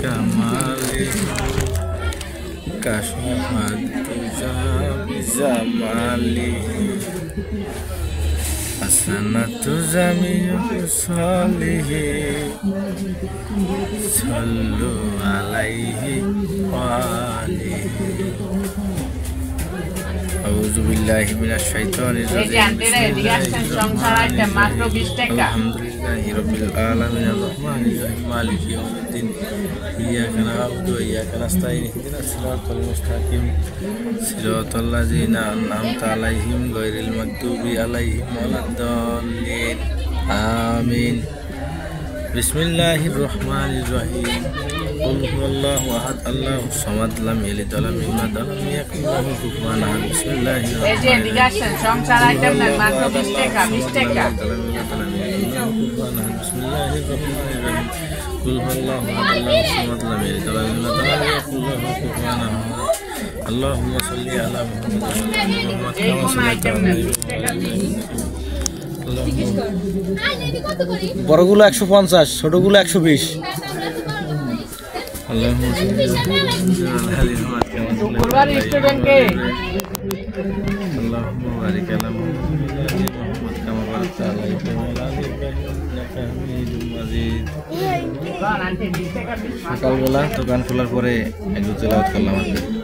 kamali kasmat zamali hasanatu zamiyu salihi sallu alaihi wa alihi. أعوذ بالله من الشيطان الرجيم. الحمد لله رب العالمين الرحمن الرحيم مالك يوم الدين إياك نعبد وإياك نستعين اهدنا الصراط المستقيم صراط الذين أنعمت عليهم غير المغضوب عليهم ولا الضالين آمين. بسم الله الرحمن الرحيم. قل هو الله أحد الله الصمد لم يلد ولم يولد ولم يكن له كفوا أحد. بسم الله الرحمن الرحيم. بسم الله الرحمن الرحيم. قل هو الله أحد الله الصمد لم يلد ولم يولد ولم يكن له كفوا أحد. اللهم صل على محمد وعلى آل محمد كما صليت على إبراهيم. বড়গুলো 150, ছোটগুলো 120। সকালবেলা দোকান খোলার পরে একটু তেলাওয়াত করলাম।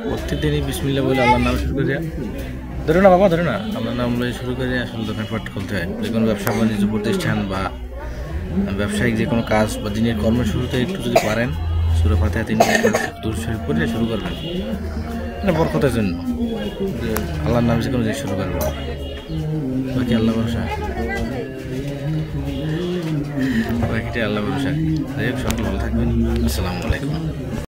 প্রত্যেকদিনই বিসমিল্লাহ বলে আল্লাহর নাম শুরু করে, ধরে না বাবা ধরে না, আমরা নাম লয়ে শুরু করে আসলে দোকানপাট খুলতে হয়। যে কোনো ব্যবসা বাণিজ্য প্রতিষ্ঠান বা ব্যবসায়িক যে কোনো কাজ বা দিনের কর্ম শুরুতে একটু যদি পারেন সূরা ফাতিহা 3 দূর শরীফ পড়ে শুরু করবেন, মানে বরকতের জন্য, যে আল্লাহর নাম যে কোনো জিনিস শুরু করবেন। বাকি আল্লাহ ভরসা, বাকিটা আল্লাহ ভরসা। যাই হোক, সকলে ভালো থাকবেন। আসসালামু আলাইকুম।